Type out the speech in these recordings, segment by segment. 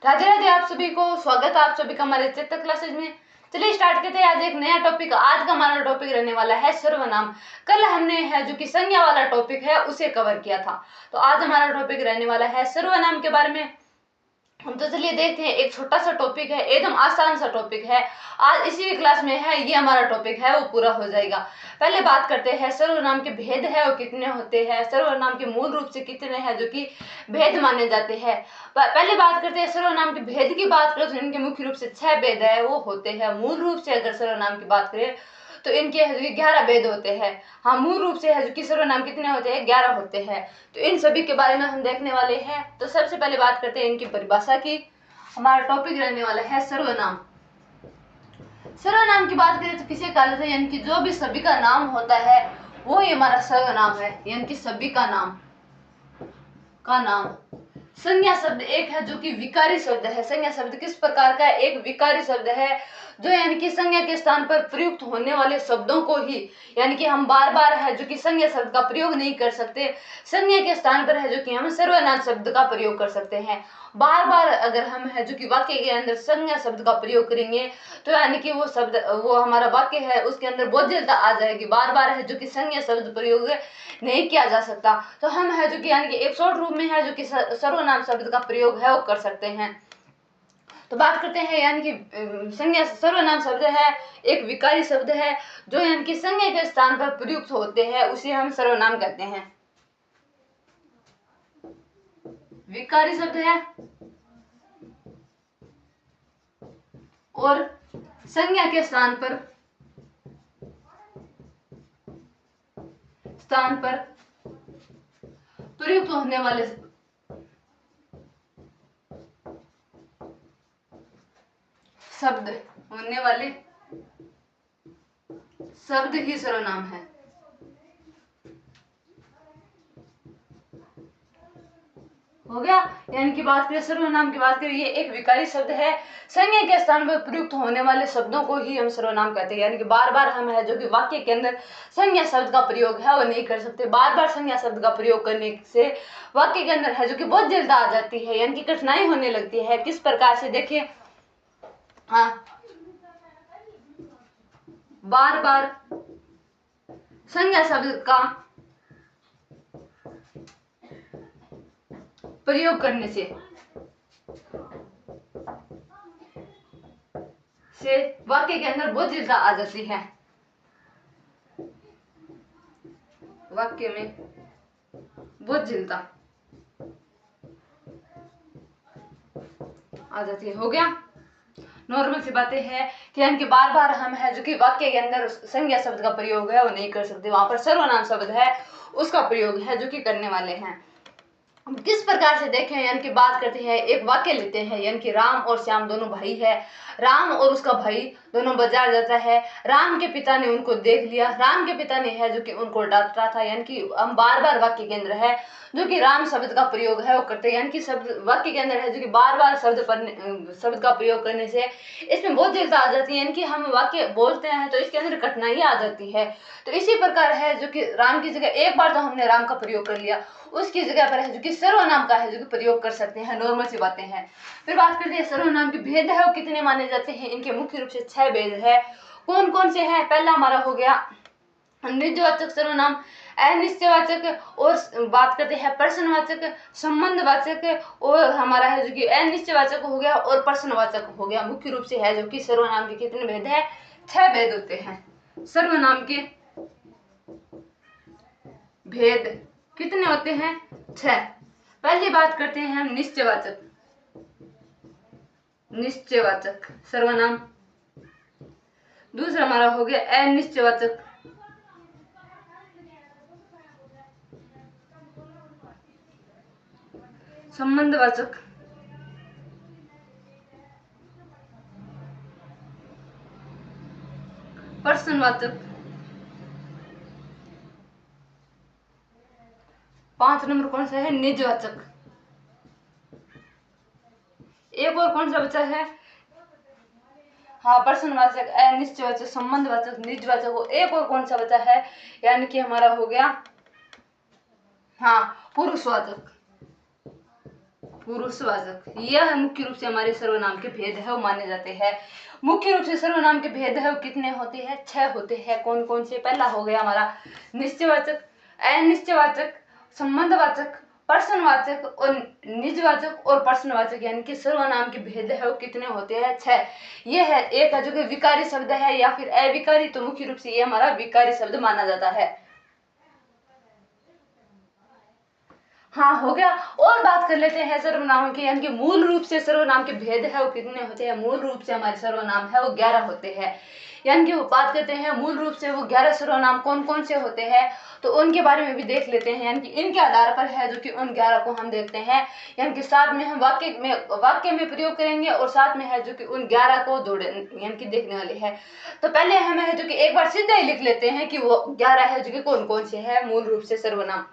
राधे राधे, आप सभी को स्वागत है आप सभी का हमारे चेतक क्लासेज में। चलिए स्टार्ट करते हैं आज एक नया टॉपिक। आज का हमारा टॉपिक रहने वाला है सर्वनाम। कल हमने है जो कि संज्ञा वाला टॉपिक है उसे कवर किया था, तो आज हमारा टॉपिक रहने वाला है सर्वनाम के बारे में। हम तो चलिए देखते हैं, एक छोटा सा टॉपिक है, एकदम आसान सा टॉपिक है। आज इसी क्लास में है ये हमारा टॉपिक है वो पूरा हो जाएगा। पहले बात करते हैं सर्वनाम के भेद है वो कितने होते हैं, सर्वनाम के मूल रूप से कितने हैं जो कि भेद माने जाते हैं। पहले बात करते हैं सर्वनाम के भेद की बात करें तो इनके मुख्य रूप से 6 भेद है वो होते हैं। मूल रूप से अगर सर्वनाम की बात करें तो इनके 11 भेद होते हैं। हाँ, मूल रूप से है जो कि सर्वनाम कितने होते हैं, 11 होते हैं। तो इन सभी के बारे में हम देखने वाले हैं। तो सबसे पहले बात करते हैं इनकी परिभाषा की। हमारा टॉपिक रहने वाला है सर्वनाम। सर्वनाम की बात करें तो किसे कहा जाता है, यानी कि जो भी सभी का नाम होता है वो ही हमारा सर्वनाम है, यानी कि सभी का नाम संज्ञा शब्द एक है जो कि विकारी शब्द है। संज्ञा शब्द किस प्रकार का है, एक विकारी शब्द है जो यानी कि संज्ञा के स्थान पर प्रयुक्त होने वाले शब्दों को ही, यानी कि हम बार बार है जो कि संज्ञा शब्द का प्रयोग नहीं कर सकते। संज्ञा के स्थान पर है जो कि हम सर्वनाम शब्द का प्रयोग कर सकते हैं। बार बार अगर हम है जो कि वाक्य के अंदर संज्ञा शब्द का प्रयोग करेंगे तो यानी कि वो हमारा वाक्य है उसके अंदर बोझिलता आ जाएगी। बार बार है जो कि संज्ञा शब्द प्रयोग नहीं किया जा सकता। तो हम है जो कि यानी कि एक शॉर्ट रूप में है जो कि सर्वनाम शब्द का प्रयोग है वो कर सकते हैं। तो बात करते हैं यानी कि संज्ञा सर्वनाम शब्द है एक विकारी शब्द है जो यानी कि संज्ञा के स्थान पर प्रयुक्त होते हैं, उसे हम सर्वनाम कहते हैं। विकारी शब्द है और संज्ञा के स्थान पर प्रयुक्त होने वाले शब्द ही सर्वनाम है। हो गया, यानी कि बात करें सर्वनाम की बात करें, ये एक विकारी शब्द है। संज्ञा के स्थान पर प्रयुक्त होने वाले शब्दों को ही हम सर्वनाम कहते हैं, यानी कि बार बार हम है जो कि वाक्य के अंदर संज्ञा शब्द का प्रयोग है वो नहीं कर सकते। बार बार संज्ञा शब्द का प्रयोग करने से वाक्य के अंदर है जो कि बहुत जल्द आ जाती है, यानी कि कठिनाई होने लगती है। किस प्रकार से देखिए, हाँ, बार बार संज्ञा शब्द का प्रयोग करने से वाक्य के अंदर बोझिलता आ जाती है, वाक्य में बोझिलता आ जाती है। हो गया, नॉर्मल सी बातें हैं कि यानी कि बार बार हम है जो कि वाक्य के अंदर संज्ञा शब्द का प्रयोग है वो नहीं कर सकते, वहां पर सर्वनाम शब्द है उसका प्रयोग है जो कि करने वाले हैं। किस प्रकार से देखें, यानी कि बात करते हैं, एक वाक्य लेते हैं, यानी कि राम और श्याम दोनों भाई है। राम और उसका भाई दोनों बाजार जाता है। राम के पिता ने उनको देख लिया, राम के पिता ने है जो कि उनको डांटा था, यानी कि हम बार बार वाक्य के अंदर है जो कि राम शब्द का प्रयोग है वो करते हैं, यानी कि शब्द वाक्य के अंदर है जो कि बार बार शब्द का प्रयोग करने से इसमें बहुत जल्द आ जाती है, यानी कि हम वाक्य बोलते हैं तो इसके अंदर कठिनाई आ जाती है। तो इसी प्रकार है जो कि राम की जगह एक बार तो हमने राम का प्रयोग कर लिया, उसकी जगह पर है जो कि सर्वनाम का है जो कि प्रयोग कर सकते हैं। नॉर्मल सी बातें हैं। फिर बात करते हैं सर्वनाम के भेद है वो कितने माने जाते हैं। इनके मुख्य रूप से 6 भेद है। कौन कौन से हैं, पहला हमारा हो गया निजवाचक सर्वनाम, अनिश्चयवाचक, और बात करते हैं प्रश्नवाचक, संबंधवाचक, और हमारा है जो कि अनिश्चयवाचक हो गया और प्रश्नवाचक हो गया। मुख्य रूप से है जो कि सर्वनाम के कितने भेद है, 6 भेद होते हैं। सर्वनाम के भेद कितने होते हैं, 6। पहली बात करते हैं हम निश्चयवाचक सर्वनाम। दूसरा हमारा हो गया अनिश्चयवाचक, संबंधवाचक, प्रश्नवाचक, 5 नंबर कौन सा है, निजवाचक। एक और कौन सा बचा है, हाँ, प्रश्नवाचक, अनिश्चयवाचक, संबंधवाचक, निजवाचक, एक और कौन सा बचा है, यानी कि हमारा हो गया, हाँ, पुरुषवाचक। पुरुषवाचक, यह मुख्य रूप से हमारे सर्वनाम के भेद है वो माने जाते हैं। मुख्य रूप से सर्वनाम के भेद है वो कितने होते हैं? 6 होते हैं। कौन कौन से? पहला हो गया हमारा निश्चयवाचक, अनिश्चयवाचक, संबंधवाचक, प्रश्नवाचक और निजवाचक और प्रश्नवाचक, यानी कि सर्वनाम के भेद है वो कितने होते हैं? 6। ये है एक है जो कि विकारी शब्द है या फिर अविकारी, तो मुख्य रूप से ये हमारा विकारी शब्द माना जाता है। हाँ, हो गया। और बात कर लेते हैं सर्वनाम की, यानी कि मूल रूप से सर्वनाम के भेद है वो कितने होते हैं? मूल रूप से हमारे सर्वनाम है वो 11 होते हैं। यानी कि वो बात करते हैं मूल रूप से वो 11 सर्वनाम कौन कौन से होते हैं, तो उनके बारे में भी देख लेते हैं। यानी कि इनके आधार पर है जो कि उन 11 को हम देखते हैं, यानी कि साथ में हम वाक्य में प्रयोग करेंगे और साथ में है जो कि उन 11 को जोड़े यानी कि देखने वाले हैं। तो पहले हमें है जो कि एक बार सीधा ही लिख लेते हैं कि वो 11 है जो कि कौन कौन से है मूल रूप से सर्वनाम,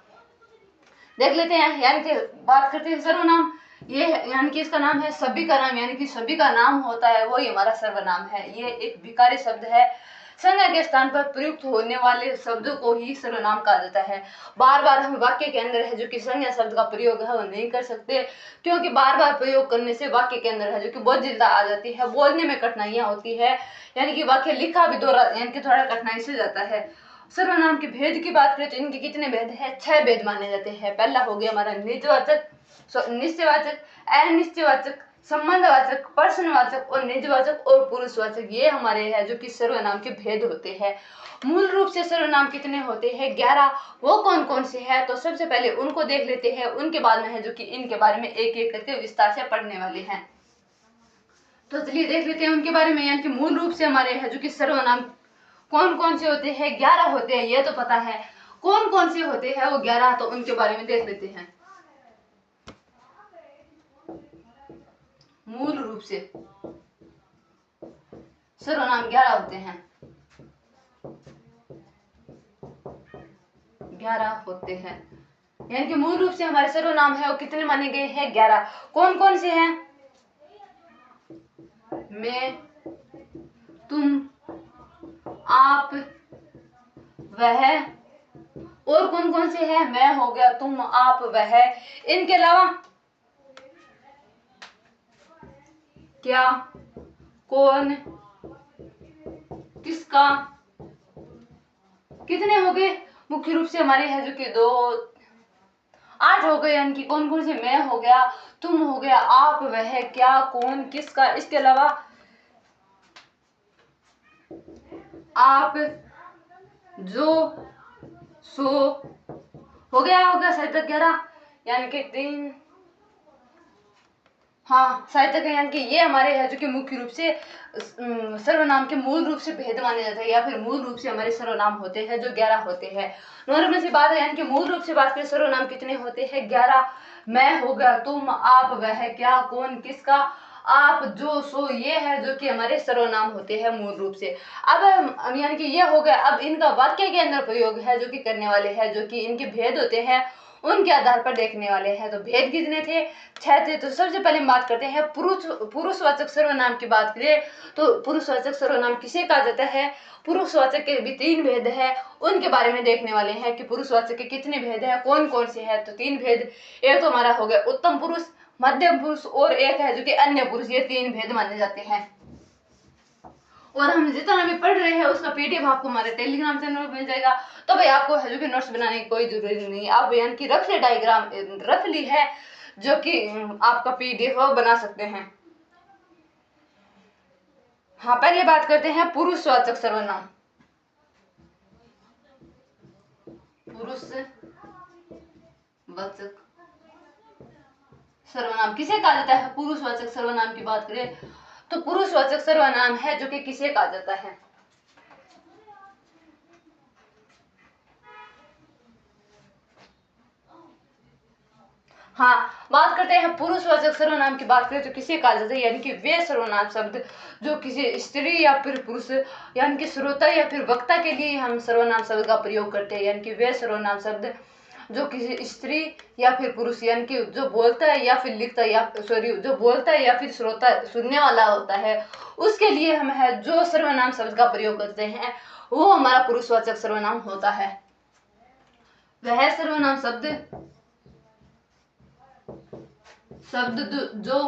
देख लेते हैं। यानी कि बात करते हैं सर्वनाम, ये यानी कि इसका नाम है सभी का नाम, यानी कि सभी का नाम होता है वही हमारा सर्वनाम है। ये एक विकारी शब्द है, संज्ञा के स्थान पर प्रयुक्त होने वाले शब्दों को ही सर्वनाम कहा जाता है। बार बार हम वाक्य के अंदर है जो कि संज्ञा शब्द का प्रयोग है वो नहीं कर सकते, क्योंकि बार बार प्रयोग करने से वाक्य के अंदर है जो कि बोझिलता आ जाती है, बोलने में कठिनाइयां होती है, यानी कि वाक्य लिखा भी यानी कि थोड़ा कठिनाई से जाता है। सर्वनाम के भेद की बात करें तो इनके कितने भेद हैं? 6 भेद माने जाते हैं। पहला हो गया हमारा निजवाचक, निश्चयवाचक, अनिश्चयवाचक, संबंधवाचक, प्रश्नवाचक और निजवाचक और पुरुषवाचक, ये हमारे है जो कि सर्वनाम के भेद होते हैं। मूल रूप से सर्वनाम कितने होते हैं? 11। वो कौन कौन से हैं? तो सबसे पहले उनको देख लेते हैं, उनके बाद में है जो कि इनके बारे में एक एक करके विस्तार से पढ़ने वाले हैं। तो चलिए देख लेते हैं उनके बारे में। यानी कि मूल रूप से हमारे है जो कि सर्वनाम कौन कौन से होते हैं? 11 होते हैं, ये तो पता है। कौन कौन से होते हैं वो 11, तो उनके बारे में देख लेते हैं। मूल रूप से सर्वनाम 11 होते हैं, 11 होते हैं। यानी कि मूल रूप से हमारे सर्वनाम है वो कितने माने गए हैं? 11। कौन कौन से हैं? मैं, तुम, आप, वह, और कौन कौन से हैं? मैं हो गया, तुम, आप, वह, इनके अलावा क्या, कौन, किसका, कितने हो गए? मुख्य रूप से हमारे है जो कि 2, 8 हो गए। यानी कि कौन कौन से? मैं हो गया, तुम हो गया, आप, वह, क्या, कौन, किसका, इसके अलावा आप, जो, सो, हो गया शायद तक 11, यानी कि 3, हाँ शायद तक। यानी कि ये हमारे है जो कि मुख्य रूप से सर्वनाम के मूल रूप से भेद माने जाते हैं, या फिर मूल रूप से हमारे सर्वनाम होते हैं जो 11 होते हैं। नॉर्मल सी बात है, यानी कि मूल रूप से बात करें सर्वनाम कितने होते हैं? 11। मैं हो गया, तुम, आप, वह, क्या, कौन, किसका, आप, जो, सो, ये है जो कि हमारे सर्वनाम होते हैं मूल रूप से। अब यानी कि ये हो गया। अब इनका वाक्य के अंदर प्रयोग है जो कि करने वाले हैं, जो कि इनके भेद होते हैं उनके आधार पर देखने वाले हैं। तो भेद कितने थे? 6 थे। तो सबसे पहले हम बात करते हैं पुरुषवाचक सर्वनाम की बात करें तो पुरुषवाचक सर्वनाम किसे कहा जाता है? पुरुषवाचक के भी 3 भेद है, उनके बारे में देखने वाले हैं कि पुरुषवाचक के कितने भेद है, कौन कौन से है। तो 3 भेद, एक तो हमारा हो गया उत्तम पुरुष, मध्यम पुरुष और एक है जो कि अन्य पुरुष, ये 3 भेद माने जाते हैं। और हम जितना भी पढ़ रहे हैं उसका पीडीएफ आपको हमारे टेलीग्राम चैनल पर मिल जाएगा। तो भाई आपको है जो कि नोट्स बनाने की कोई जरूरत नहीं, आप यानी कि रफली डायग्राम रफली है जो कि आपका पीडीएफ बना सकते हैं। हाँ, पहले बात करते हैं पुरुषवाचक सर्वनाम। पुरुषवाचक सर्वनाम किसे कहा जाता है? पुरुषवाचक सर्वनाम की बात करें तो पुरुषवाचक सर्वनाम है जो कि किसे कहा जाता है? हाँ, बात करते हैं पुरुषवाचक सर्वनाम की बात करें तो किसे कहा जाता है? यानी कि वे सर्वनाम शब्द जो किसी स्त्री या फिर पुरुष यानी कि श्रोता या फिर वक्ता के लिए हम सर्वनाम शब्द का प्रयोग करते हैं। यानी कि वे सर्वनाम शब्द जो किसी स्त्री या फिर पुरुष यानी कि जो बोलता है या फिर लिखता है या जो बोलता है या फिर श्रोता सुनने वाला होता है उसके लिए हम है जो सर्वनाम शब्द का प्रयोग करते हैं वो हमारा पुरुषवाचक सर्वनाम होता है। वह सर्वनाम शब्द शब्द जो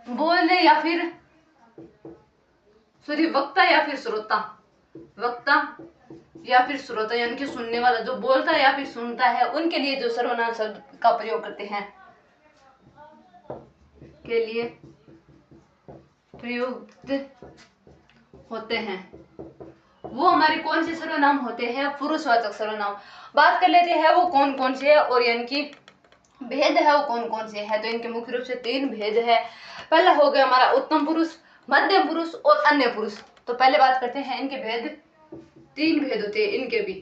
बोलने या फिर सॉरी वक्ता या फिर श्रोता, वक्ता या फिर श्रोता यानी कि सुनने वाला, जो बोलता है या फिर सुनता है, उनके लिए जो सर्वनाम शब्द का प्रयोग करते हैं, के लिए प्रयुक्त होते हैं, वो हमारे कौन से सर्वनाम होते हैं? पुरुषवाचक सर्वनाम। बात कर लेते हैं वो कौन कौन से है और इनकी भेद है वो कौन कौन से है। तो इनके मुख्य रूप से 3 भेद है। पहला हो गया हमारा उत्तम पुरुष, मध्यम पुरुष और अन्य पुरुष। तो पहले बात करते हैं इनके भेद। 3 भेद होते हैं इनके भी।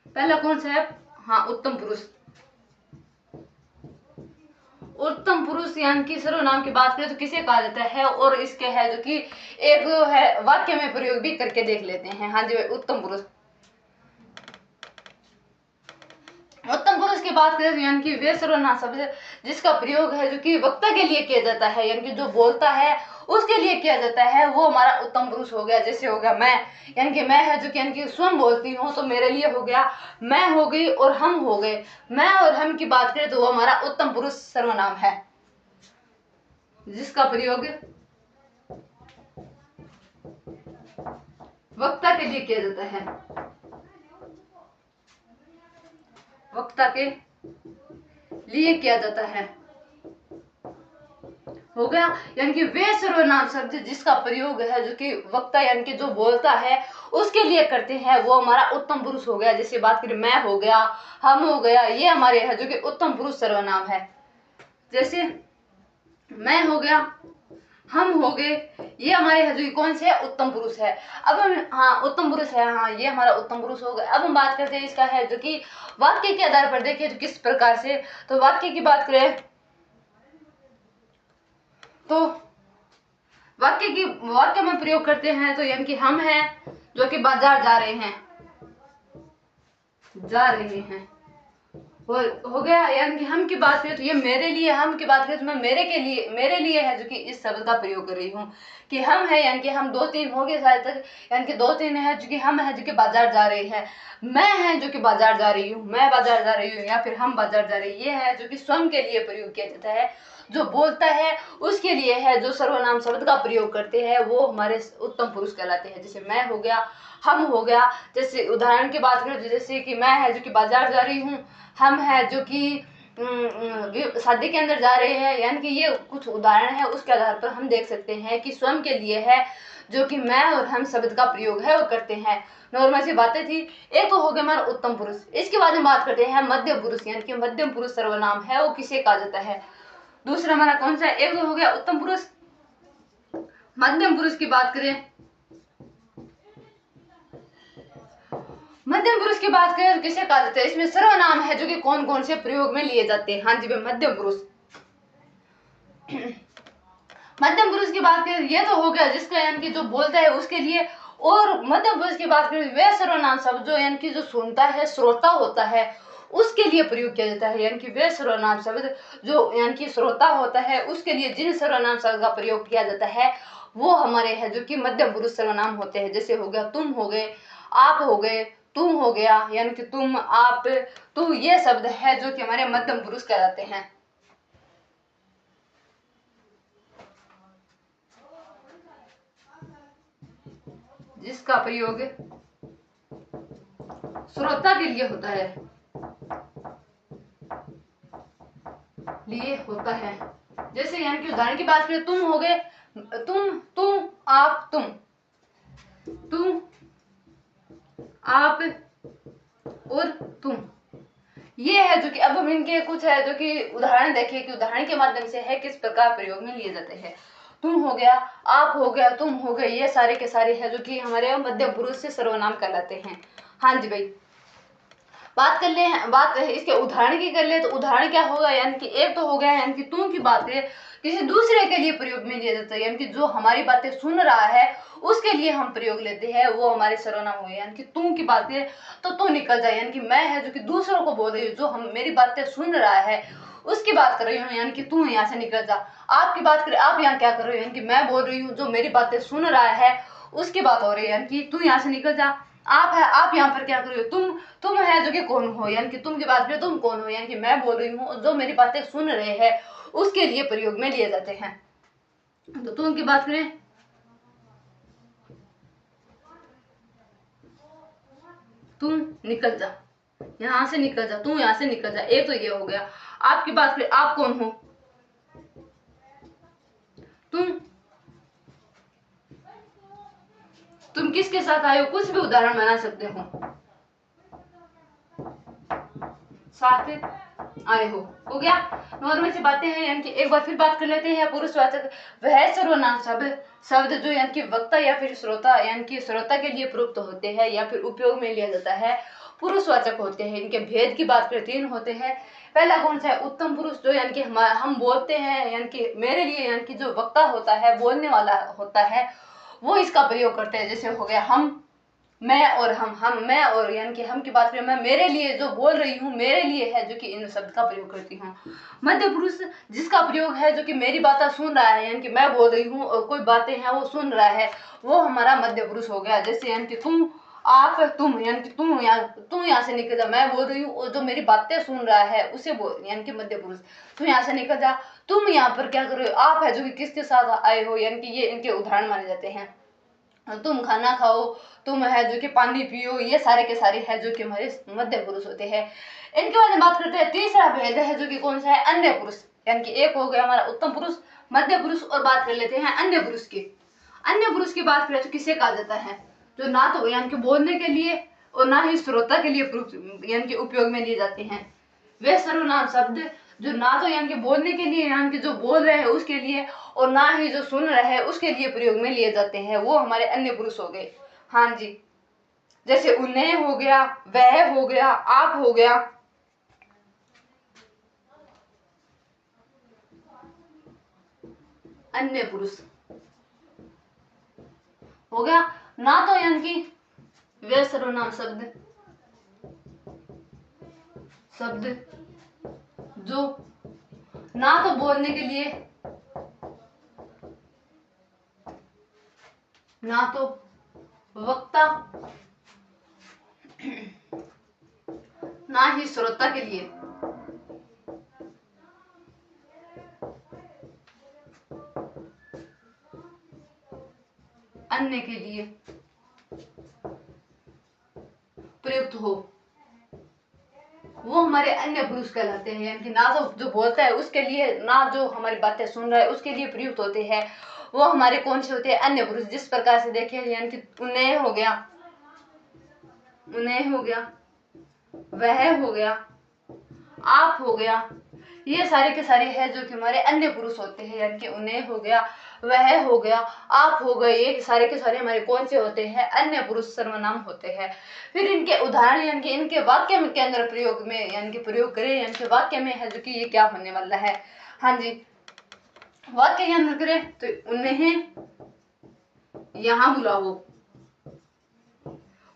पहला कौन सा है? हाँ, उत्तम पुरुष। उत्तम पुरुष यानी कि सर्वनाम की बात करें तो किसे कहा जाता है, और इसके है जो कि एक है वाक्य में प्रयोग भी करके देख लेते हैं। हाँ जी, उत्तम पुरुष। उत्तम पुरुष की बात करें तो यानी कि वे सर्वनाम शब्द जिसका प्रयोग है जो कि वक्ता के लिए किया जाता है, यानी कि जो बोलता है उसके लिए किया जाता है, वो हमारा उत्तम पुरुष हो गया। जैसे हो गया मैं, यानी कि मैं है जो कि यानी कि स्वयं बोलती हूँ, तो मेरे लिए हो गया मैं हो गई और हम हो गए। मैं और हम की बात करें तो वो हमारा उत्तम पुरुष सर्वनाम है जिसका प्रयोग वक्ता के लिए किया जाता है, वक्ता के लिए किया जाता है। हो गया, यानी कि वे सर्वनाम शब्द जिसका प्रयोग है जो कि वक्ता यानी कि जो बोलता है उसके लिए करते हैं, वो हमारा उत्तम पुरुष हो गया। जैसे बात करें मैं हो गया, हम हो गया, ये हमारे है जो कि उत्तम पुरुष सर्वनाम है। जैसे मैं हो गया, हम हो गए, ये हमारे है जो कि कौन से है? उत्तम पुरुष है। अब हम हाँ उत्तम पुरुष है, हाँ ये हमारा उत्तम पुरुष हो गया। अब हम बात करते हैं इसका है जो कि वाक्य के आधार पर देखें तो किस प्रकार से। तो वाक्य की बात करें तो वाक्य में प्रयोग करते हैं तो यानी कि हम हैं जो कि बाजार जा रहे हैं, हो गया। यानी कि हम की बात करें तो ये मेरे लिए, हम की बात करें तो मैं मेरे लिए है जो कि इस शब्द का प्रयोग कर रही हूँ कि हम है, यानी कि हम 2-3 हो गए शायद तक, यानी कि 2-3 है जो कि हम है जो कि बाजार जा रहे हैं, मैं है जो कि बाजार जा रही हूँ, मैं बाजार जा रही हूँ, या फिर हम बाजार जा रही। ये है जो कि स्वयं के लिए प्रयोग किया जाता है, जो बोलता है उसके लिए है। जो सर्वनाम शब्द का प्रयोग करते हैं वो हमारे उत्तम पुरुष कहलाते हैं। जैसे मैं हो गया, हम हो गया। जैसे उदाहरण की बात करें तो जैसे कि मैं है जो कि बाजार जा रही हूँ, हम है जो कि शादी के अंदर जा रहे हैं, यानी कि ये कुछ उदाहरण है, उसके आधार पर हम देख सकते हैं कि स्वयं के लिए है जो कि मैं और हम शब्द का प्रयोग है वो करते हैं। नॉर्मल सी बातें थी। एक तो हो गया हमारा उत्तम पुरुष। इसके बाद हम बात करते हैं मध्यम पुरुष, यानी कि मध्यम पुरुष सर्वनाम है वो किसे कहा जाता है। दूसरा हमारा कौन सा है? एक तो हो गया उत्तम पुरुष। मध्यम पुरुष की बात करें, मध्यम पुरुष की बात करें तो किसे कहा जाता है? इसमें सर्वनाम है जो कि कौन कौन से प्रयोग में लिए जाते हैं। हाँ जी, मध्यम पुरुष। मध्यम पुरुष की बात करें ये तो हो गया जिसका यानी कि जो बोलता है उसके लिए। और मध्यम पुरुष की बात करें वे सर्वनाम शब्द जो यानी कि जो सुनता है, श्रोता होता है, उसके लिए प्रयोग किया जाता है। यानी कि वे सर्वनाम शब्द जो यानी कि श्रोता होता है उसके लिए जिन सर्वनाम शब्द का प्रयोग किया जाता है वो हमारे है जो कि मध्यम पुरुष सर्वनाम होते हैं। जैसे हो गया तुम हो गए, आप हो गए, तुम हो गया, यानी कि तुम, आप, तू, ये शब्द है जो कि हमारे मध्यम पुरुष कहलाते हैं। जिसका प्रयोग श्रोता के लिए होता है, जैसे यानी कि उदाहरण की बात करें, तुम हो गए, तुम, आप, तुम, आप और तुम। ये है जो कि अब हम इनके कुछ है जो कि उदाहरण देखें कि उदाहरण के माध्यम से है किस प्रकार प्रयोग में लिए जाते हैं। तुम हो गया, आप हो गया, तुम हो गए, ये सारे के सारे है जो कि हमारे मध्यम पुरुष से सर्वनाम कहलाते हैं। हाँ जी भाई, बात इसके उदाहरण की कर ले तो उदाहरण क्या होगा, यानी कि एक तो हो गया यानी कि तुम की बातें किसी दूसरे के लिए प्रयोग में लिया जाता है, यानी कि जो हमारी बातें सुन रहा है उसके लिए हम प्रयोग लेते हैं, वो हमारे सर्वनाम हुए। यानी कि तुम की बातें तो तू निकल जाए, यानी कि मैं है जो कि दूसरों को बोल रही हूँ, जो हम मेरी बातें सुन रहा है उसकी बात कर रही हूँ, यानी कि तू यहाँ से निकल जा। आपकी बात करें, आप यहाँ क्या कर रहे हो, यानी कि मैं बोल रही हूँ, जो मेरी बातें सुन रहा है उसकी बात हो रही है, यानी कि तू यहाँ से निकल जा। आप है, आप यहाँ पर क्या कर रहे हो, तुम है जो कि कौन हो, यानी कि तुम की बात करें, तुम कौन हो, यानी कि मैं बोल रही हूँ, जो मेरी बातें सुन रहे हैं उसके लिए प्रयोग में लिए जाते हैं। तो तुम की बात करें, तुम निकल जा, यहाँ से निकल जा, तुम यहाँ से निकल जा, एक तो ये हो गया। आपकी बात करें, आप कौन हो, तुम किसके साथ आए हो, कुछ भी उदाहरण बना सकते हो, साथ आए हो गया। नॉर्मल सी बातें हैं, यानी कि एक बार फिर बात कर लेते हैं पुरुषवाचक। वह सर्वनाम शब्द जो यानी कि वक्ता या फिर श्रोता, यानी कि श्रोता के लिए प्रयुक्त होते हैं या फिर उपयोग में लिया जाता है, पुरुषवाचक होते हैं। इनके भेद की बात करें, 3 होते हैं। पहला कौन सा है, उत्तम पुरुष, जो यानी कि हम बोलते हैं, यानी कि मेरे लिए, यानी कि जो वक्ता होता है, बोलने वाला होता है, वो इसका प्रयोग करते हैं। जैसे हो गया हम, मैं और हम मैं और, यानी कि हम की बात करें, मैं मेरे लिए जो बोल रही हूँ, मेरे लिए है जो कि इन शब्द का प्रयोग करती हूँ। मध्य पुरुष जिसका प्रयोग है जो कि मेरी बातें सुन रहा है, यानी कि मैं बोल रही हूँ और कोई बातें हैं वो सुन रहा है, वो हमारा मध्य पुरुष हो गया। जैसे यानी कि तुम, आप, तुम, यानी कि तुम यहाँ से निकल जा, मैं बोल रही हूँ और जो मेरी बातें सुन रहा है उसे बोल, यानी कि मध्य पुरुष, तुम यहाँ से निकल जा। तुम यहाँ पर क्या कर रहे हो, आप है जो कि किसके साथ आए हो, यानी कि ये इनके उदाहरण माने जाते हैं। तुम खाना खाओ, तुम है जो कि पानी पियो, ये सारे के सारे है जो कि हमारे मध्य पुरुष होते हैं। इनके बारे में बात करते हैं। तीसरा भेद है जो कि कौन सा है, अन्य पुरुष, यानी कि एक हो गया हमारा उत्तम पुरुष, मध्य पुरुष, और बात कर लेते हैं अन्य पुरुष की। अन्य पुरुष की बात करें तो किसे कहा जाता है, जो ना तो यानी कि बोलने के लिए और ना ही श्रोता के लिए यानी कि उपयोग में लिए जाते हैं। वे सर्वनाम शब्द जो ना तो यानी कि बोलने के लिए, यानी कि जो बोल रहे हैं उसके लिए, और ना ही जो सुन रहे हैं उसके लिए प्रयोग में लिए जाते हैं, वो हमारे अन्य पुरुष हो गए। हाँ जी, जैसे उन्हें हो गया, वह हो गया, आप हो गया। अन्य पुरुष हो गया। ना तो यानी कि वे सर्वनाम शब्द जो ना तो बोलने के लिए, ना तो वक्ता, ना ही श्रोता के लिए, अन्य के लिए प्रयुक्त हो, वो हमारे अन्य पुरुष कहलाते हैं। यानी कि ना तो जो बोलता है उसके लिए, ना जो हमारी बातें सुन रहा है उसके लिए प्रयुक्त होते हैं, वो हमारे कौन से होते हैं, अन्य पुरुष। जिस प्रकार से देखें, यानी कि उन्हें हो गया, उन्हें हो गया, वह हो गया, आप हो गया, ये सारे के सारे हैं जो कि हमारे अन्य पुरुष होते हैं। यानी कि उन्हें हो गया, वह हो गया, आप हो गए, ये सारे के सारे हमारे कौन से होते हैं, अन्य पुरुष सर्वनाम होते हैं। फिर इनके उदाहरण, यानी कि इनके वाक्य के अंदर प्रयोग में, यानी कि प्रयोग करें, यानी कि वाक्य में है जो कि ये क्या होने वाला है। हाँ जी, वाक्य के अंदर करें तो उन्हें यहाँ बुलाओ।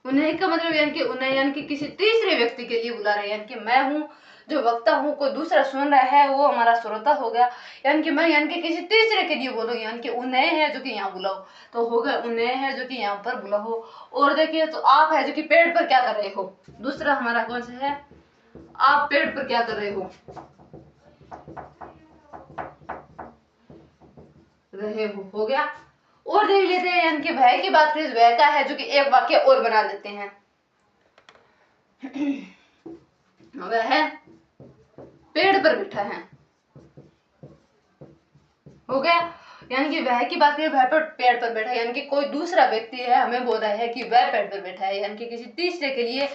उन्हें का मतलब यानी कि उन्हें, यानी कि किसी तीसरे व्यक्ति के लिए बुला रहे हैं, यानी कि मैं हूँ जो वक्ता हूँ, कोई दूसरा सुन रहा है, वो हमारा श्रोता हो गया। यानी कि मैं, यानी कि किसी तीसरे के लिए बोलो, यानी कि उन्हें है जो कि यहाँ बुलाओ, तो हो गया उन्हें है जो कि यहाँ पर बुलाओ। और देखिए, तो आप है जो कि पेड़ पर क्या कर रहे हो, दूसरा हमारा कौन सा है, आप पेड़ पर क्या कर रहे हो गया। और देख लेते हैं, यानी कि वह की बात करें, वह का है जो कि एक वाक्य और बना देते हैं। वह पेड़ पर बैठा है, हो गया। यानी कि वह की बात करें, वह पर पेड़ पर बैठा है, यानी कि कोई दूसरा व्यक्ति है हमें बोल रहा है कि वह पेड़ पर बैठा है, यानी कि किसी तीसरे के लिए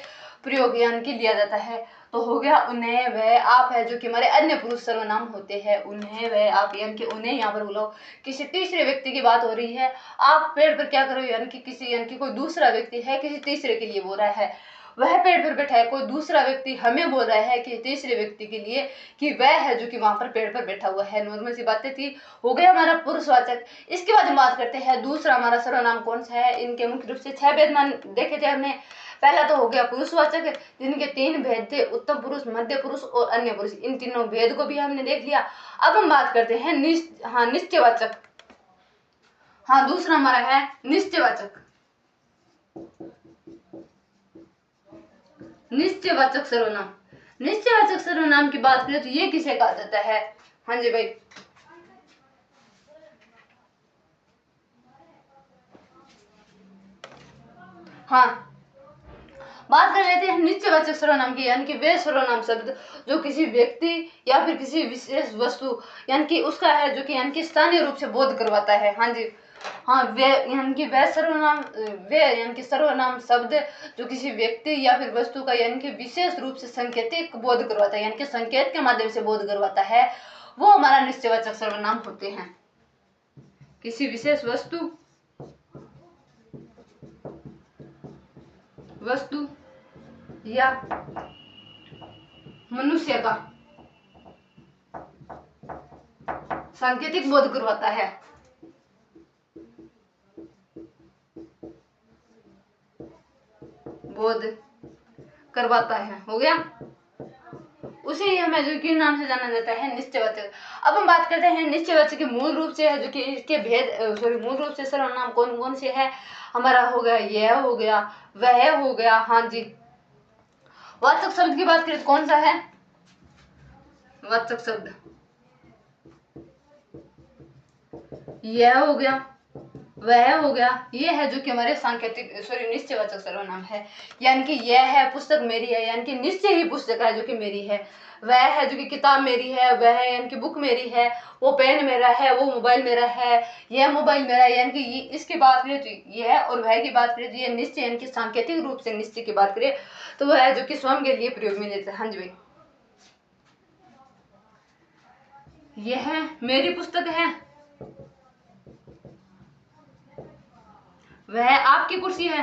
प्रयोग यानी कि लिया जाता है। तो हो गया उन्हें, वह, आप है जो कि हमारे अन्य पुरुष सर्वनाम होते हैं। उन्हें, वह, आप, यानी कि उन्हें यहाँ पर बुलाओ, किसी तीसरे व्यक्ति की बात हो रही है। आप पेड़ पर क्या करो, यानी कि किसी, यानी कि कोई दूसरा व्यक्ति है किसी तीसरे के लिए बोल रहा है। वह पेड़ पर बैठा है, कोई दूसरा व्यक्ति हमें बोल रहा है कि तीसरे व्यक्ति के लिए कि वह है जो कि वहां पर पेड़ पर बैठा हुआ है। नॉर्मल सी बातें थी, हो गया हमारा पुरुषवाचक। इसके बाद हम बात करते हैं दूसरा हमारा सर्वनाम कौन सा है। इनके मुख्य रूप से 6 भेद मान देखे थे हमने। पहला तो हो गया पुरुषवाचक, जिनके 3 भेद थे, उत्तम पुरुष, मध्य पुरुष और अन्य पुरुष। इन तीनों भेद को भी हमने देख लिया। अब हम बात करते हैं निश्चयवाचक। हाँ, दूसरा हमारा है निश्चयवाचक। निश्चयवाचक सर्वनाम। निश्चयवाचक सर्वनाम की बात करें तो ये किसे कहा जाता है? हाँ जी भाई, हाँ, बात कर लेते हैं निश्चयवाचक सर्वनाम की, यानी कि वे सर्वनाम शब्द जो किसी व्यक्ति या फिर किसी विशेष वस्तु यानी कि उसका है जो कि यानी कि स्थानीय रूप से बोध करवाता है। हाँ जी, हाँ, वे यानी कि वे यानी कि सर्वनाम शब्द जो किसी व्यक्ति या फिर वस्तु का यानी कि विशेष रूप से संकेतिक बोध करवाता है, यानी कि संकेत के माध्यम से बोध करवाता है, वो हमारा निश्चयवाचक सर्वनाम होते हैं। किसी विशेष वस्तु या मनुष्य का सांकेतिक बोध करवाता है। बोध करवाता है, हो गया। उसे ही हमें जो कि नाम से जाना जाता है निश्चयवाचक। अब हम बात करते हैं निश्चयवाचक के मूल रूप से है जो कि इसके मूल रूप से सर्वनाम कौन कौन से है। हमारा हो गया यह, हो गया वह, हो गया। हाँ जी, वाचक शब्द की बात करें तो कौन सा है? वाचक शब्द यह हो गया, वह हो गया, ये है जो कि हमारे सांकेतिक निश्चयवाचक सर्वनाम है। यानी कि यह है पुस्तक मेरी है, यानी कि निश्चय ही पुस्तक है जो कि मेरी है। वह है जो कि किताब मेरी है, वह है यानी कि बुक मेरी है। वो पेन मेरा है, वो मोबाइल मेरा है, यह मोबाइल मेरा है। यानी कि इसकी बात करें तो यह, और वह की बात करें तो यह निश्चय, यानी कि सांकेतिक रूप से निश्चय की बात करें तो वह है जो कि स्वयं के लिए प्रयोग में लेता है। हाँ जी भाई, यह मेरी पुस्तक है, वह आपकी कुर्सी है।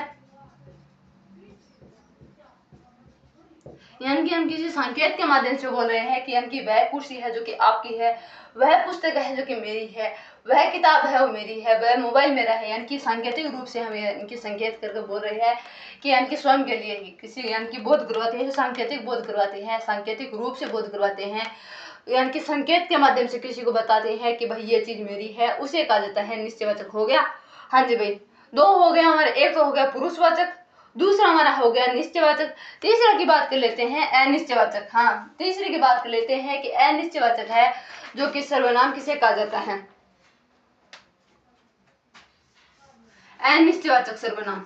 यानी कि हम किसी संकेत के माध्यम से बोल रहे हैं कि यानी कि वह कुर्सी है जो कि आपकी है, वह पुस्तक है जो कि मेरी है, वह किताब है वो मेरी है, वह मोबाइल मेरा है। यानी कि सांकेतिक रूप से हम इनकी संकेत करके बोल रहे हैं कि यानी कि स्वयं के लिए ही किसी यानी कि बोध करवाते हैं, सांकेतिक बोध करवाते हैं, सांकेतिक रूप से बोध करवाते हैं, यानी कि संकेत के माध्यम से किसी को बताते हैं कि भाई ये चीज मेरी है, उसे कहा जाता है निश्चयवाचक। हो गया। हाँ जी भाई, दो हो गया हमारे, एक तो हो गया पुरुषवाचक, दूसरा हमारा हो गया निश्चयवाचक। तीसरा की बात कर लेते हैं अनिश्चयवाचक। हाँ, तीसरे की बात कर लेते हैं कि अनिश्चयवाचक है जो कि सर्वनाम किसे कहा जाता है? अनिश्चयवाचक सर्वनाम।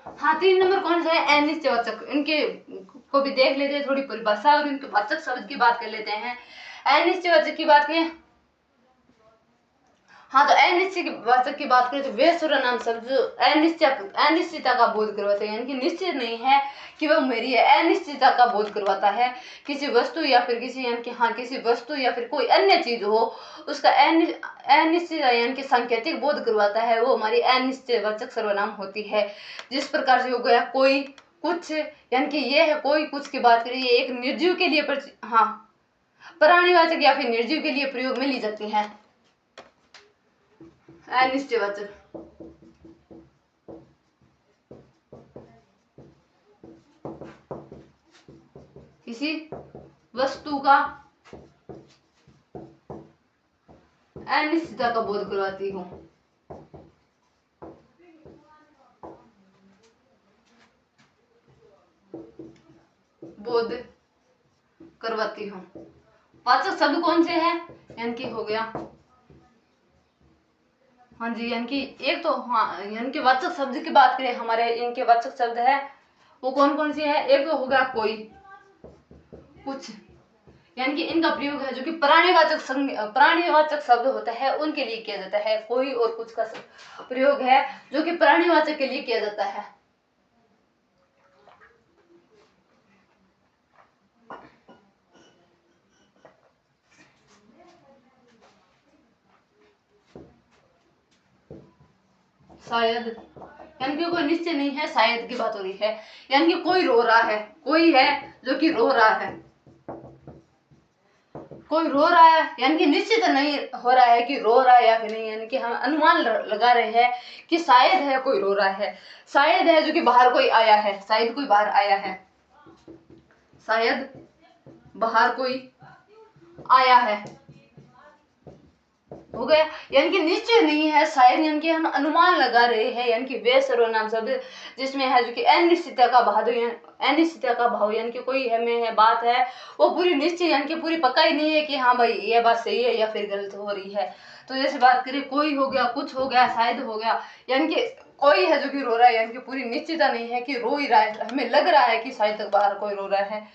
हाँ, 3 नंबर कौन सा है? अनिश्चयवाचक। इनके को भी देख लेते हैं, थोड़ी परिभाषा और इनके वाचक शब्द की बात कर लेते हैं। अनिश्चयवाचक की बात करें, हाँ, तो अनिश्चयवाचक की बात करें तो वे सर्वनाम शब्द जो अनिश्चितता का बोध करवाते हैं, यानी कि निश्चित नहीं है कि वह मेरी है, अनिश्चितता का बोध करवाता है। किसी वस्तु या फिर किसी यानी कि हाँ किसी वस्तु या फिर कोई अन्य चीज हो, उसका अनिश्चित यानी कि सांकेतिक बोध करवाता है, वो हमारी अनिश्चयवाचक सर्वनाम होती है। जिस प्रकार से हो गया कोई, कुछ, यानी कि ये है कोई कुछ की बात करें, ये एक निर्जीव के लिए हाँ, प्राणीवाचक या फिर निर्जीव के लिए प्रयोग में ली जाती है अनिश्चयवाचक। किसी वस्तु का अनिश्चितता का बोध करवाती हूँ। बोध करवाती हूँ। वाचक शब्द कौन से हैं? यानी कि हो गया, हाँ जी, यानी कि एक तो हाँ, यानी कि वाचक शब्द की बात करें, हमारे इनके वाचक शब्द है वो कौन कौन से है? एक तो हो गया कोई, कुछ, यानी कि इनका प्रयोग है जो कि प्राणीवाचक शब्द होता है उनके लिए किया जाता है। कोई और कुछ का प्रयोग है जो कि प्राणीवाचक के लिए किया जाता है। शायद, यानी कि कोई निश्चय नहीं है, शायद की बात हो रही है। यानी कि कोई रो रहा है, कोई है जो कि रो रहा है, कोई रो रहा है, यानी कि निश्चित नहीं हो रहा है कि रो रहा है या फिर नहीं, यानी कि हम अनुमान लगा रहे हैं कि शायद है कोई रो रहा है। शायद है जो कि बाहर कोई आया है, शायद कोई बाहर आया है, शायद बाहर कोई आया है। हो गया, यानी कि निश्चय नहीं है, शायद यानी कि हम अनुमान लगा रहे हैं, यानी कि वे सर्वनाम शब्द जिसमें है जो कि अनिश्चितता का भाव, अनिश्चितता का भाव यानी कि कोई हमें है बात है वो पूरी निश्चय यानी कि पूरी पक्का ही नहीं है कि हाँ भाई ये बात सही है या फिर गलत हो रही है। तो जैसे बात करें कोई हो गया, कुछ हो गया, शायद हो गया, यानी कि कोई है जो कि रो रहा है, यानी कि पूरी निश्चितता नहीं है कि रो ही रहा है, हमें लग रहा है कि शायद तक बाहर कोई रो रहा है,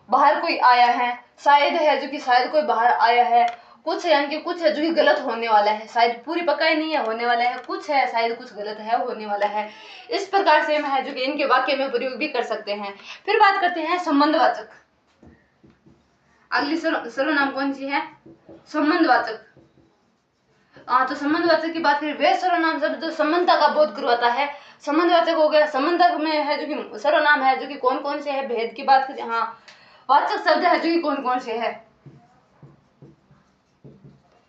बाहर कोई आया है, शायद है जो कि शायद कोई बाहर आया है, कुछ यानी कि कुछ है जो कि गलत होने वाला है, शायद पूरी पक्का ही नहीं है होने वाला है, कुछ है शायद कुछ गलत है होने वाला है। इस प्रकार से हम है जो कि इनके वाक्य में प्रयोग भी कर सकते हैं। फिर बात करते हैं संबंधवाचक। अगली सर्वनाम कौन सी है? संबंधवाचक। तो संबंधवाचक की बात करें, वे सर्वनाम शब्द जो संबंधता का बोध करवाता है, संबंधवाचक हो गया। संबंधक में है जो कि सर्वनाम है जो कि कौन कौन से है, भेद की बात करें, हाँ वाचक शब्द है जो कि कौन कौन से है,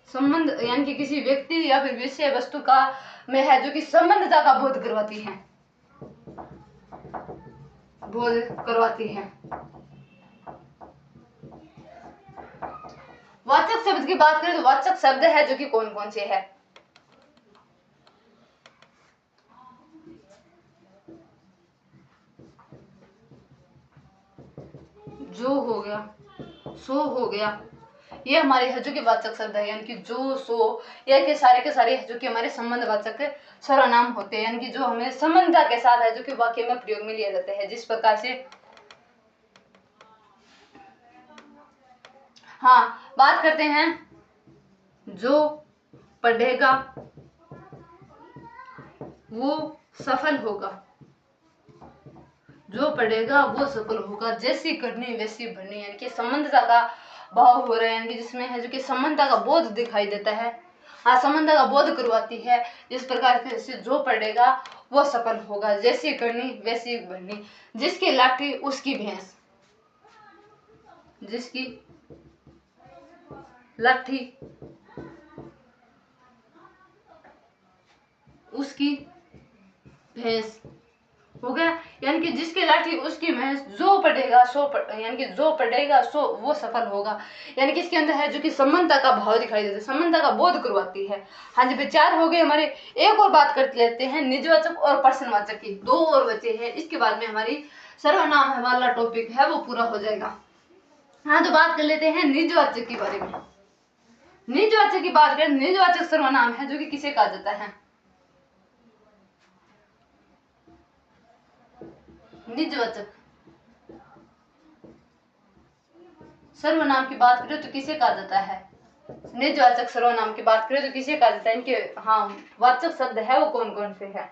संबंध यानी कि किसी व्यक्ति या फिर विषय वस्तु का में है जो कि संबंधता का बोध करवाती है, बोध करवाती है। वाचक शब्द की बात करें तो वाचक शब्द है जो कि कौन कौन से है, जो हो गया, सो हो गया, ये हमारे है जो कि वाचक शब्द है, यानी कि जो सो ये के सारे है जो कि हमारे संबंधवाचक सर्वनाम होते हैं, यानी कि जो हमें संबंधता के साथ है जो कि वाक्य में प्रयोग में लिया जाते हैं। जिस प्रकार से हाँ बात करते हैं, जो पढ़ेगा वो सफल होगा, जो पढ़ेगा वो सफल होगा, जैसी करनी वैसी भरनी, यानी कि संबंधता का भाव हो रहा है, यानी कि जिसमें है जो कि संबंधता का बोध दिखाई देता है, हाँ संबंधता का बोध करवाती है। जिस प्रकार से जो पढ़ेगा वो सफल होगा, जैसी करनी वैसी भरनी, जिसकी लाठी उसकी भैंस, जिसकी लाठी उसकी भैंस, हो गया, यानी कि जिसकी लाठी उसकी भैंस, जो पढ़ेगा सो यानी कि जो पढ़ेगा सो वो सफल होगा, यानी कि इसके अंदर है जो कि समानता का भाव दिखाई देता है, समानता का बोध करवाती है। हाँ जी, विचार हो गए हमारे। एक और बात करते लेते हैं, निजवाचक और प्रश्नवाचक की, दो और बचे हैं, इसके बाद में हमारी सर्वनाम वाला टॉपिक है वो पूरा हो जाएगा। हाँ तो बात कर लेते हैं निजवाचक के बारे में। निजवाचक की बात करें, निजवाचक सर्वनाम है जो कि किसे कहा जाता है, निजवाचक सर्वनाम की बात करें तो किसे कहा जाता है, निजवाचक सर्वनाम की बात करें तो किसे कहा जाता है, इनके हाँ वाचक शब्द है वो कौन कौन से है।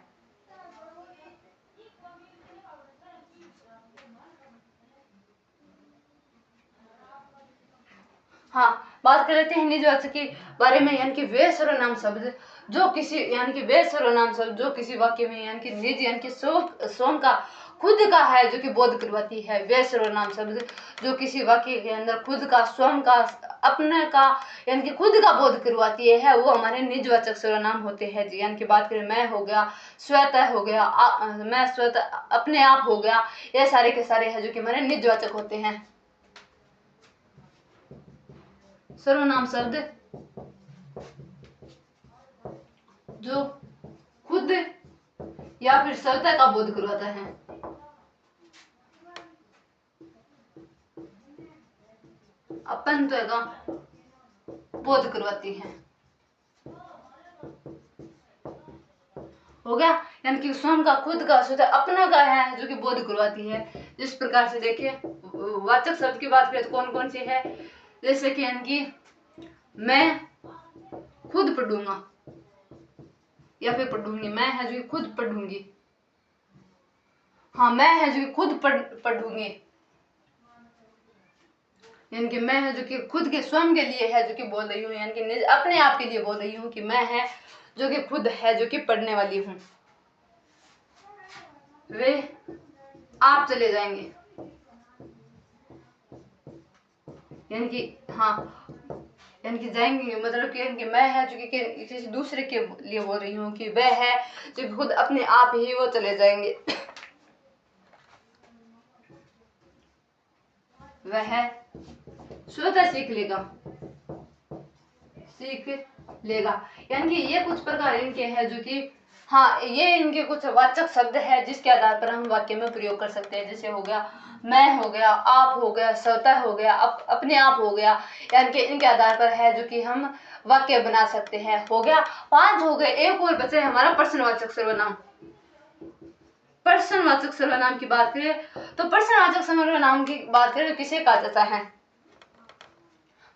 हाँ बात कर लेते हैं निजवाचक के बारे में, यानी कि वे सर्वनाम शब्द जो किसी यानी कि वे सर्वनाम शब्द जो किसी वाक्य में यानी कि निज यानी कि स्वयं का खुद का है जो कि बोध करवाती है, वे सर्वनाम शब्द जो किसी वाक्य के अंदर खुद का स्वयं का अपने का यानी कि खुद का बोध करवाती है वो हमारे निजवाचक सर्वनाम होते हैं जी। यानी कि बात करें मैं हो गया, स्वतः हो गया, मैं स्वतः अपने आप हो गया, ये सारे के सारे है जो कि हमारे निजवाचक होते हैं। सर्वनाम शब्द जो खुद या फिर स्वतः का बोध करवाता है, अपनत्व का बोध करवाती है, हो गया, यानी कि स्वयं का खुद का स्वतः अपना का है जो कि बोध करवाती है। जिस प्रकार से देखिए वाचक शब्द की बात करें तो कौन कौन से है, जैसे कि यानी कि मैं खुद पढ़ूंगा या फिर पढ़ूंगी, मैं है जो कि खुद पढ़ूंगी, हाँ मैं है जो कि खुद पढ़ूंगी, यानी कि मैं है जो कि खुद के स्वयं के लिए है जो कि बोल रही हूँ, यानी कि अपने आप के लिए बोल रही हूँ कि मैं है जो कि खुद है जो कि पढ़ने वाली हूँ, वे आप चले जाएंगे, यानी कि हाँ यानी कि जाएंगे मतलब कि मैं है जो कि किसी दूसरे के लिए बोल रही हूँ कि वह है जो कि खुद अपने आप ही वो चले जाएंगे, वह स्वतः सीख लेगा, सीख लेगा। यानी कि ये कुछ प्रकार इनके हैं जो कि हाँ, ये इनके कुछ वाचक शब्द है जिसके आधार पर हम वाक्य में प्रयोग कर सकते हैं। जैसे हो गया मैं, हो गया आप, हो गया स्वतः, हो गया अपने आप, हो गया। यानी कि इनके आधार पर है जो कि हम वाक्य बना सकते हैं। हो गया 5 हो गए। एक और बचे हमारा प्रश्नवाचक सर्वनाम। प्रश्नवाचक सर्वनाम की बात करें तो प्रश्नवाचक सर्वनाम की बात करें तो किसे कहा जाता है?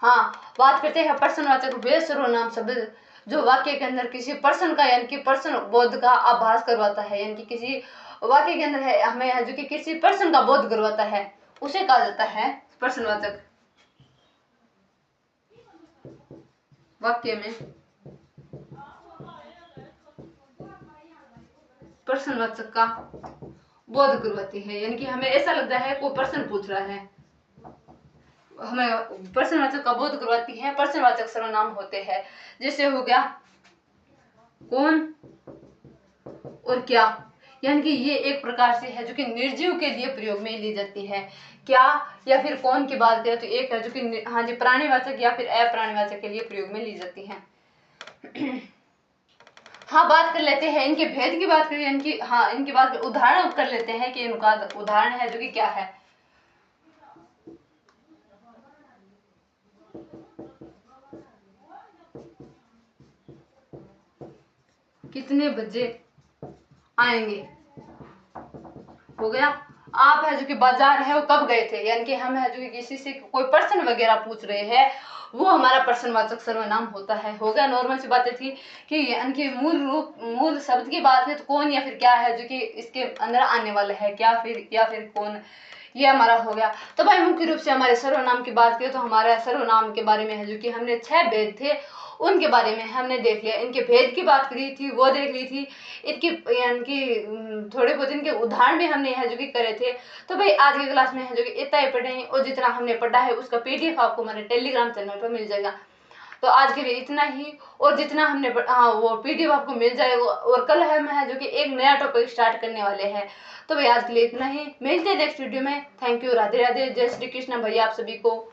हाँ, बात करते हैं प्रश्नवाचक वे सर्वनाम शब्द जो वाक्य के अंदर किसी प्रश्न का यानी कि प्रश्न बोध का आभास करवाता है। यानी कि किसी वाक्य के अंदर है हमें जो कि किसी प्रश्न का बोध करवाता है, उसे कहा जाता है प्रश्नवाचक। वाक्य में प्रश्नवाचक का बोध करवाती है। यानी कि हमें ऐसा लगता है कोई प्रश्न पूछ रहा है, हमें प्रश्नवाचक का बोध करवाती है। प्रश्नवाचक सर्वनाम होते हैं जैसे हो गया कौन और क्या। यानी कि ये एक प्रकार से है जो कि निर्जीव के लिए प्रयोग में ली जाती है। क्या या फिर कौन की बात करें तो एक है जो कि हाँ जी प्राणीवाचक या फिर अप्राणीवाचक के लिए प्रयोग में ली जाती है। हाँ, बात कर लेते हैं इनके भेद की बात करें। इनकी हाँ इनकी बात उदाहरण कर लेते हैं कि इनका उदाहरण है जो कि क्या है। कितने बजे आएंगे, हो गया। आप है जो कि बाजार है वो कब गए थे। यानी कि हम है जो कि किसी से कोई प्रश्न वगैरह पूछ रहे हैं, वो हमारा प्रश्नवाचक सर्वनाम होता है। हो गया। नॉर्मल सी बातें थी कि यानी कि मूल शब्द की बात है तो कौन या फिर क्या है जो कि इसके अंदर आने वाला है, क्या फिर या फिर कौन, ये हमारा हो गया। तो भाई मुख्य रूप से हमारे सर्वनाम की बात करें तो हमारे सर्वनाम के बारे में है जो कि हमने 6 भेद थे उनके बारे में हमने देख लिया। इनके भेद की बात करी थी वो देख ली थी। इनकी यानी कि थोड़े बहुत इनके उदाहरण भी हमने है जो कि करे थे। तो भाई आज की क्लास में है जो कि इतना ही पढ़ेंगे और जितना हमने पढ़ा है उसका PDF आपको हमारे टेलीग्राम चैनल पर मिल जाएगा। तो आज के लिए इतना ही। और जितना हमने हाँ वो PDF आपको मिल जाएगा। और कल हम है जो कि एक नया टॉपिक स्टार्ट करने वाले हैं। तो भाई आज के लिए इतना ही, मिलते हैं नेक्स्ट वीडियो में। थैंक यू, राधे राधे, जय श्री कृष्ण भैया आप सभी को।